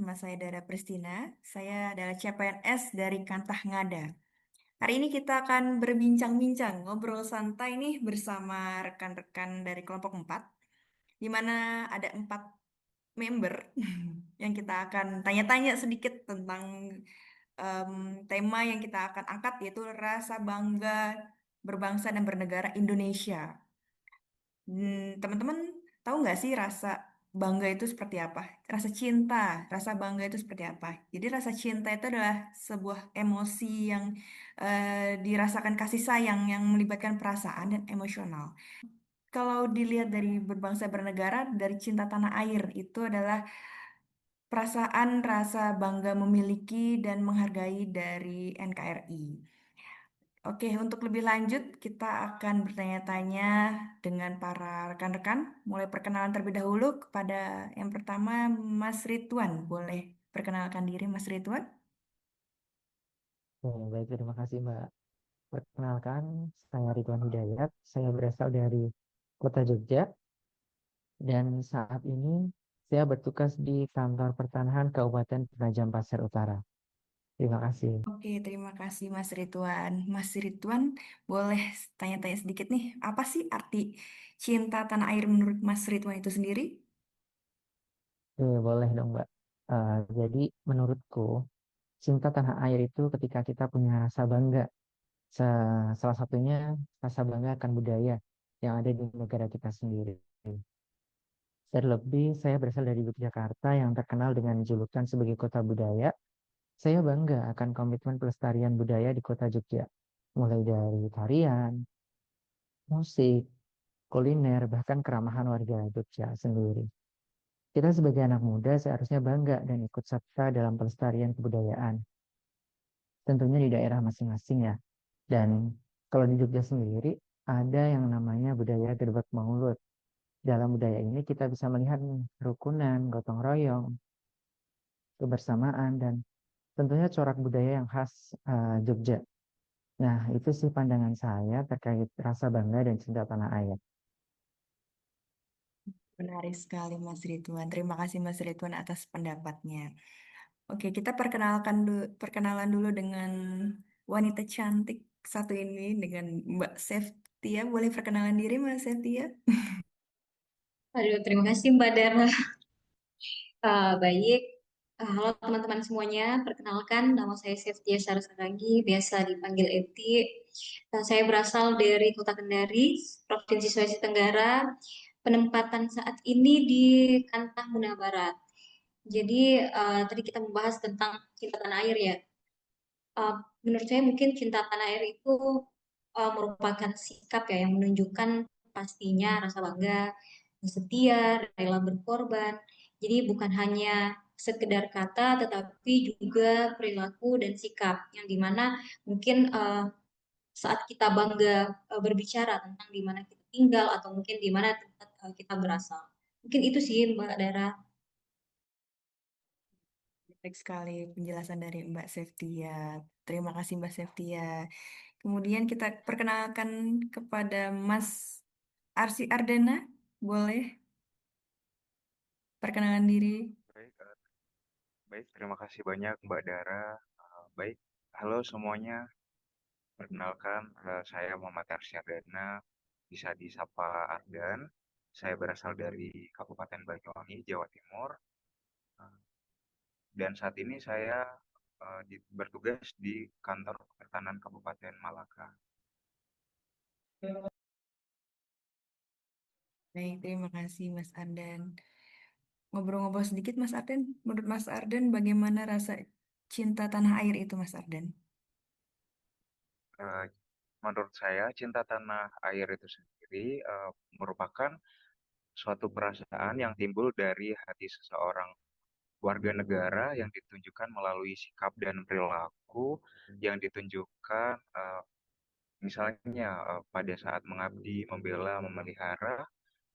nama saya Dara Pristina. Saya adalah CPNS dari Kantah Ngada. Hari ini kita akan berbincang-bincang, ngobrol santai nih bersama rekan-rekan dari kelompok 4, di mana ada 4 member yang kita akan tanya-tanya sedikit tentang em, tema yang kita akan angkat, yaitu rasa bangga berbangsa dan bernegara Indonesia. Teman-teman tahu nggak sih rasa bangga itu seperti apa? Rasa cinta, rasa bangga itu seperti apa? Jadi rasa cinta itu adalah sebuah emosi yang dirasakan kasih sayang yang melibatkan perasaan dan emosional. Kalau dilihat dari berbangsa bernegara, dari cinta tanah air itu adalah perasaan rasa bangga memiliki dan menghargai dari NKRI. Oke, untuk lebih lanjut, kita akan bertanya-tanya dengan para rekan-rekan. Mulai perkenalan terlebih dahulu kepada yang pertama, Mas Ridwan. Boleh perkenalkan diri, Mas Ridwan? Oh, baik, terima kasih Mbak. Perkenalkan, saya Ridwan Hidayat. Saya berasal dari Kota Jogja dan saat ini saya bertugas di Kantor Pertanahan Kabupaten Penajam Pasir Utara. Terima kasih. Oke, terima kasih Mas Ridwan. Mas Ridwan, boleh tanya-tanya sedikit nih, apa sih arti cinta tanah air menurut Mas Ridwan itu sendiri? Boleh dong Mbak. Jadi menurutku, cinta tanah air itu ketika kita punya rasa bangga. Salah satunya rasa bangga akan budaya yang ada di negara kita sendiri. Terlebih, saya berasal dari Yogyakarta yang terkenal dengan julukan sebagai kota budaya. Saya bangga akan komitmen pelestarian budaya di kota Jogja, mulai dari tarian, musik, kuliner, bahkan keramahan warga Jogja sendiri. Kita sebagai anak muda seharusnya bangga dan ikut serta dalam pelestarian kebudayaan, tentunya di daerah masing-masing ya. Dan kalau di Jogja sendiri, ada yang namanya budaya Gerbek Maulud. Dalam budaya ini kita bisa melihat kerukunan, gotong royong, kebersamaan, dan tentunya corak budaya yang khas Jogja. Nah, itu sih pandangan saya terkait rasa bangga dan cinta tanah air. Menarik sekali Mas Ridwan. Terima kasih Mas Ridwan atas pendapatnya. Oke, kita perkenalan dulu dengan wanita cantik satu ini dengan Mbak Septia. Boleh perkenalan diri Mbak Septia? Aduh, terima kasih Mbak Dara. Baik. Halo teman-teman semuanya, perkenalkan nama saya Seftia Sarasaragi, biasa dipanggil Eti. Saya berasal dari Kota Kendari, Provinsi Sulawesi Tenggara. Penempatan saat ini di Kantah Muna Barat. Jadi tadi kita membahas tentang cinta tanah air ya. Uh, Menurut saya mungkin cinta tanah air itu merupakan sikap ya yang menunjukkan pastinya rasa bangga, setia, rela berkorban. Jadi bukan hanya sekedar kata, tetapi juga perilaku dan sikap yang dimana mungkin saat kita bangga berbicara tentang di mana kita tinggal atau mungkin di mana tempat kita berasal. Mungkin itu sih Mbak Dara. Baik sekali penjelasan dari Mbak Septia. Terima kasih Mbak Septia. Kemudian kita perkenalkan kepada Mas Arsi Ardana. Boleh perkenalan diri. Baik, baik, terima kasih banyak Mbak Dara. Baik, halo semuanya. Perkenalkan, saya Muhammad Arsyadana, bisa disapa Ardan. Saya berasal dari Kabupaten Banyuwangi, Jawa Timur. Eh, Dan saat ini saya bertugas di kantor pertanahan Kabupaten Malaka. Baik, terima kasih Mas Ardan. Ngobrol-ngobrol sedikit Mas Arden, menurut Mas Arden bagaimana rasa cinta tanah air itu Mas Arden? Eh, Menurut saya, cinta tanah air itu sendiri merupakan suatu perasaan yang timbul dari hati seseorang warga negara yang ditunjukkan melalui sikap dan perilaku yang ditunjukkan misalnya pada saat mengabdi, membela, memelihara,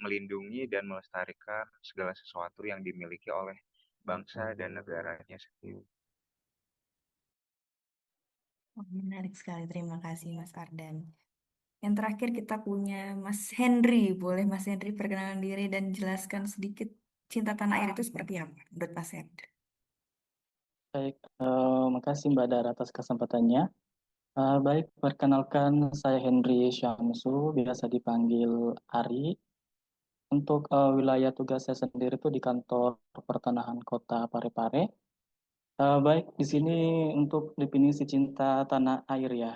melindungi dan melestarikan segala sesuatu yang dimiliki oleh bangsa dan negaranya sendiri. Oh, menarik sekali, terima kasih Mas Ardan. Yang terakhir kita punya Mas Henry. Boleh Mas Henry perkenalan diri dan jelaskan sedikit cinta tanah air itu seperti apa menurut Mas Henry? Baik, makasih Mbak Dara atas kesempatannya. Baik, perkenalkan saya Henry Syamsu, biasa dipanggil Ari. Untuk wilayah tugas saya sendiri itu di kantor pertanahan Kota Parepare. Baik, di sini untuk definisi cinta tanah air ya.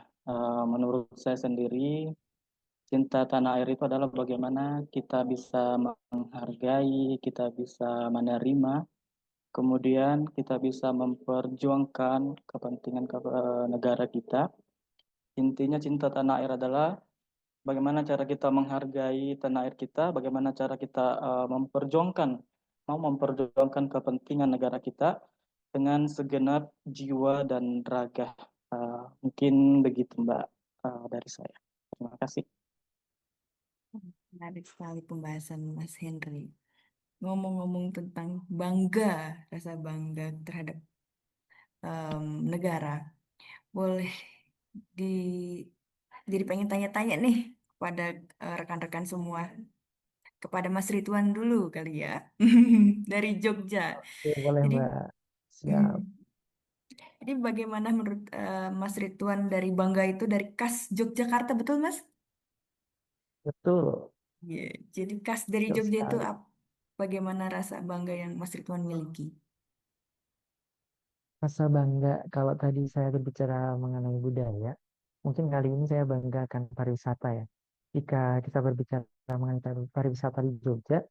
Menurut saya sendiri, cinta tanah air itu adalah bagaimana kita bisa menghargai, kita bisa menerima, kemudian kita bisa memperjuangkan kepentingan negara kita. Intinya cinta tanah air adalah bagaimana cara kita menghargai tanah air kita, bagaimana cara kita mau memperjuangkan kepentingan negara kita dengan segenap jiwa dan raga. Mungkin begitu Mbak, dari saya. Terima kasih. Menarik sekali pembahasan Mas Henry. Ngomong-ngomong tentang bangga, rasa bangga terhadap negara, boleh di jadi pengen tanya-tanya nih kepada rekan-rekan semua, kepada Mas Ridwan dulu kali ya, dari Jogja. Oke, boleh Jadi, Mbak. mm, Siap. jadi bagaimana menurut Mas Ridwan dari bangga itu dari khas Yogyakarta, betul Mas? Betul. Iya. Jadi khas dari Betul Jogja itu sekali. bagaimana rasa bangga yang Mas Ridwan miliki? Rasa bangga kalau tadi saya berbicara mengenai budaya, mungkin kali ini saya bangga akan pariwisata ya. Jika kita berbicara mengenai pariwisata di Jogja,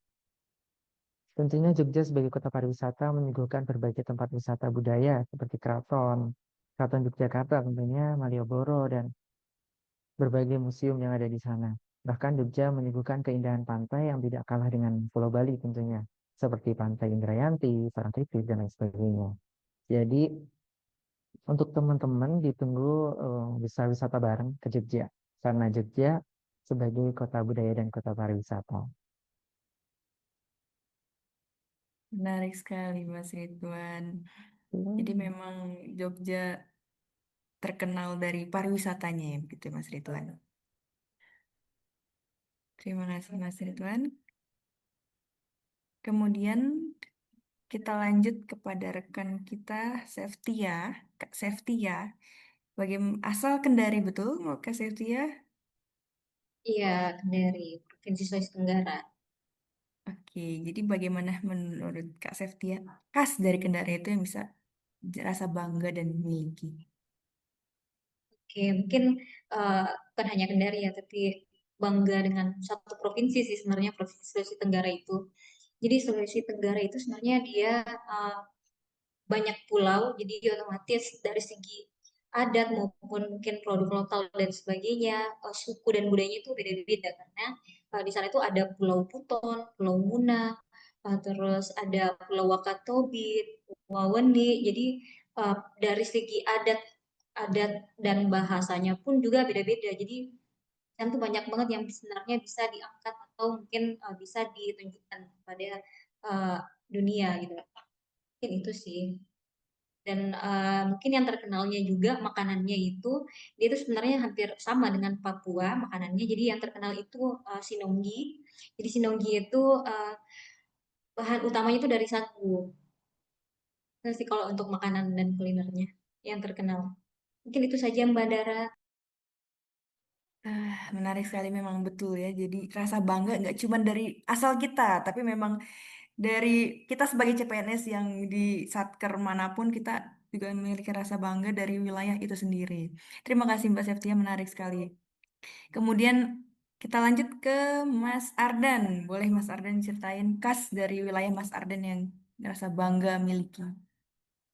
tentunya Jogja sebagai kota pariwisata menyuguhkan berbagai tempat wisata budaya seperti Keraton Yogyakarta tentunya, Malioboro, dan berbagai museum yang ada di sana. Bahkan Jogja menyuguhkan keindahan pantai yang tidak kalah dengan Pulau Bali tentunya, seperti Pantai Indrayanti, Parangtritis, dan lain sebagainya. Jadi untuk teman-teman ditunggu bisa wisata bareng ke Jogja, karena Jogja sebagai kota budaya dan kota pariwisata. Menarik sekali Mas Ridwan. Jadi memang Jogja terkenal dari pariwisatanya ya, begitu Mas Ridwan. Terima kasih Mas Ridwan. Kemudian kita lanjut kepada rekan kita Seftia, Kak Seftia. Bagaimana asal Kendari betul, mau Kak Seftia? Iya, dari Provinsi Sulawesi Tenggara. Oke, jadi bagaimana menurut Kak Seftia khas dari Kendari itu yang bisa rasa bangga dan miliki? Oke, mungkin bukan hanya Kendari ya, tapi bangga dengan satu provinsi sih sebenarnya Provinsi Sulawesi Tenggara itu. Jadi Sulawesi Tenggara itu sebenarnya dia uh, banyak pulau, jadi otomatis dari segi adat maupun mungkin produk lokal dan sebagainya, suku dan budayanya itu beda-beda karena di sana itu ada Pulau Buton, Pulau Muna, terus ada Pulau Wakatobi, Wawenni. Jadi dari segi adat dan bahasanya pun juga beda-beda. Jadi kan tuh banyak banget yang sebenarnya bisa diangkat atau mungkin bisa ditunjukkan kepada uh, dunia gitu. Mungkin itu sih. Dan mungkin yang terkenalnya juga makanannya itu dia itu sebenarnya hampir sama dengan Papua makanannya. Jadi yang terkenal itu sinonggi. Jadi sinonggi itu bahan utamanya itu dari sagu. Itu sih kalau untuk makanan dan kulinernya yang terkenal. Mungkin itu saja Mbak Dara. Menarik sekali memang betul ya. Jadi rasa bangga nggak cuma dari asal kita, tapi memang dari kita sebagai CPNS yang di satker manapun kita juga memiliki rasa bangga dari wilayah itu sendiri. Terima kasih Mbak Septia, menarik sekali. Kemudian kita lanjut ke Mas Ardan. Boleh Mas Ardan ceritain khas dari wilayah Mas Ardan yang rasa bangga miliki.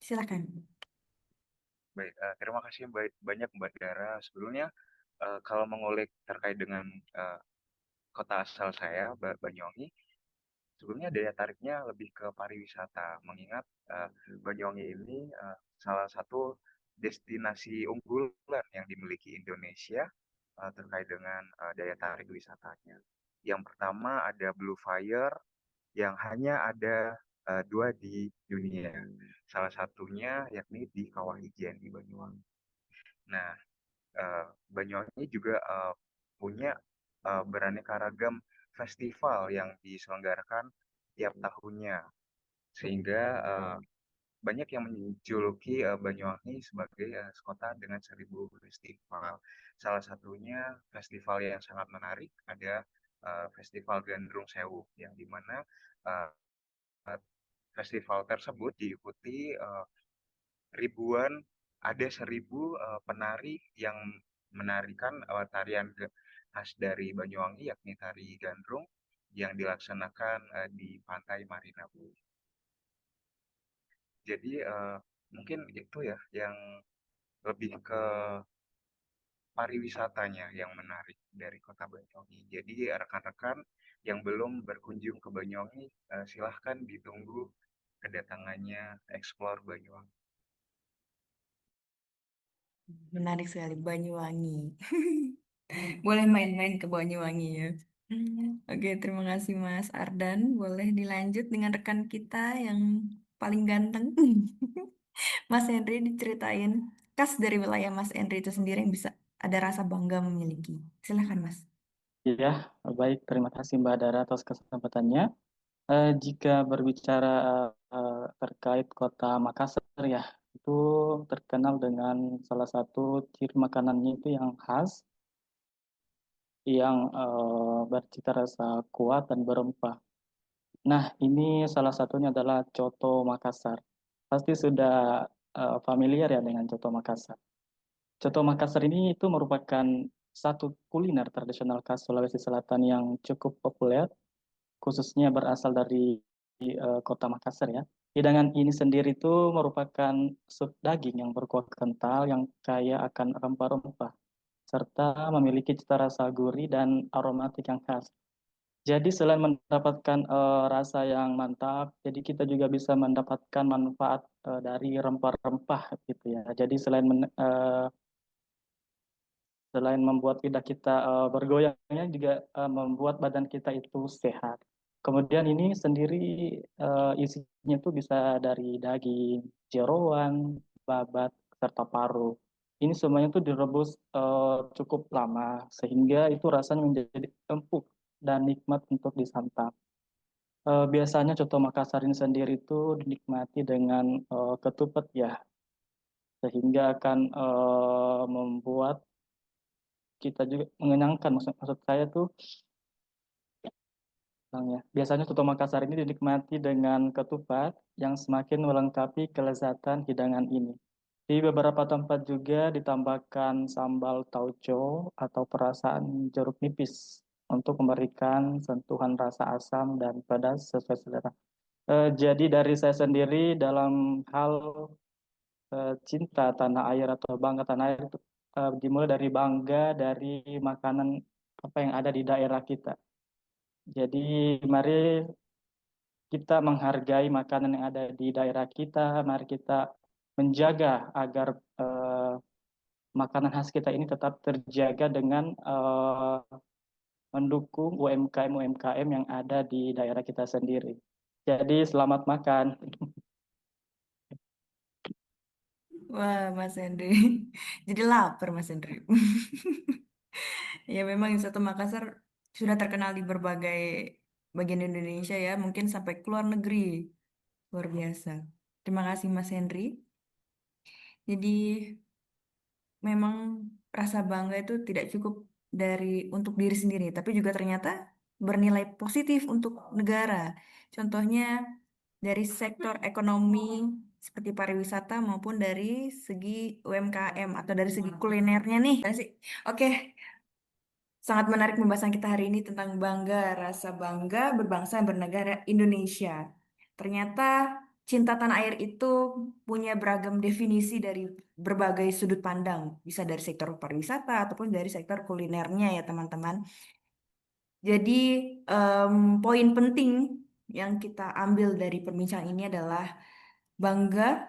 Silakan. Baik, terima kasih banyak Mbak Dara. Sebelumnya, kalau mengulik terkait dengan eh, kota asal saya, Banyuwangi, sebelumnya daya tariknya lebih ke pariwisata, mengingat Banyuwangi ini salah satu destinasi unggulan yang dimiliki Indonesia terkait dengan daya tarik wisatanya. Yang pertama ada Blue Fire yang hanya ada dua di dunia. Salah satunya yakni di Kawah Ijen di Banyuwangi. Nah, Banyuwangi juga punya beraneka ragam festival yang diselenggarakan tiap tahunnya, sehingga banyak yang menjuluki Banyuwangi sebagai kota dengan 1000 festival. Salah satunya festival yang sangat menarik ada Festival Gandrung Sewu, yang dimana festival tersebut diikuti ribuan, ada 1000 penari yang menarikan tarian khas dari Banyuwangi, yakni tari gandrung yang dilaksanakan di Pantai Marina Bu. Jadi mungkin itu ya yang lebih ke pariwisatanya yang menarik dari kota Banyuwangi. Jadi rekan-rekan yang belum berkunjung ke Banyuwangi, silahkan ditunggu kedatangannya Explore Banyuwangi. Menarik sekali, Banyuwangi. Boleh main-main ke Banyuwangi ya. Oke, terima kasih Mas Ardan. Boleh dilanjut dengan rekan kita yang paling ganteng. Mas Henry, diceritain khas dari wilayah Mas Henry itu sendiri yang bisa ada rasa bangga memiliki. Silahkan Mas. Ya, baik. Terima kasih Mbak Dara atas kesempatannya. Jika berbicara terkait kota Makassar ya, itu terkenal dengan salah satu ciri makanannya itu yang khas, yang bercita rasa kuat dan berempah. Nah, ini salah satunya adalah coto Makassar. Pasti sudah familiar ya dengan coto Makassar. Coto Makassar ini itu merupakan satu kuliner tradisional khas Sulawesi Selatan yang cukup populer, khususnya berasal dari kota Makassar ya. Hidangan ini sendiri itu merupakan sup daging yang berkuah kental yang kaya akan rempah-rempah, serta memiliki cita rasa gurih dan aromatik yang khas. Jadi selain mendapatkan rasa yang mantap, jadi kita juga bisa mendapatkan manfaat dari rempah-rempah gitu ya. Jadi selain membuat lidah kita bergoyangnya juga membuat badan kita itu sehat. Kemudian ini sendiri isinya tuh bisa dari daging, jeroan, babat, serta paru. Ini semuanya tuh direbus cukup lama sehingga itu rasanya menjadi empuk dan nikmat untuk disantap. Biasanya coto Makassar ini sendiri itu dinikmati dengan ketupat ya, sehingga akan membuat kita juga mengenyangkan. Maksud saya tuh ya. Biasanya soto Makassar ini dinikmati dengan ketupat yang semakin melengkapi kelezatan hidangan ini. Di beberapa tempat juga ditambahkan sambal tauco atau perasaan jeruk nipis untuk memberikan sentuhan rasa asam dan pedas sesuai selera. Jadi dari saya sendiri dalam hal cinta tanah air atau bangga tanah air itu dimulai dari bangga dari makanan apa yang ada di daerah kita. Jadi mari kita menghargai makanan yang ada di daerah kita, mari kita menjaga agar makanan khas kita ini tetap terjaga dengan mendukung UMKM-UMKM yang ada di daerah kita sendiri. Jadi selamat makan. Wah, Mas Henry. Jadi lapar Mas Henry. Ya memang Soto Makassar sudah terkenal di berbagai bagian Indonesia ya, mungkin sampai ke luar negeri. Luar biasa. Terima kasih Mas Henry. Jadi memang rasa bangga itu tidak cukup dari untuk diri sendiri, tapi juga ternyata bernilai positif untuk negara. Contohnya dari sektor ekonomi seperti pariwisata maupun dari segi UMKM atau dari segi kulinernya nih. Oke, sangat menarik pembahasan kita hari ini tentang bangga, rasa bangga berbangsa dan bernegara Indonesia. Ternyata cinta tanah air itu punya beragam definisi dari berbagai sudut pandang. Bisa dari sektor pariwisata ataupun dari sektor kulinernya ya teman-teman. Jadi poin penting yang kita ambil dari perbincangan ini adalah bangga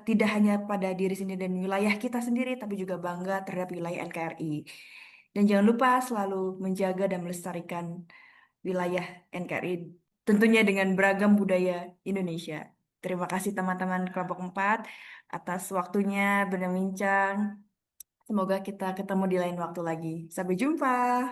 tidak hanya pada diri sendiri dan wilayah kita sendiri, tapi juga bangga terhadap wilayah NKRI. Dan jangan lupa selalu menjaga dan melestarikan wilayah NKRI, tentunya dengan beragam budaya Indonesia. Terima kasih teman-teman kelompok 4 atas waktunya berbincang. Semoga kita ketemu di lain waktu lagi. Sampai jumpa.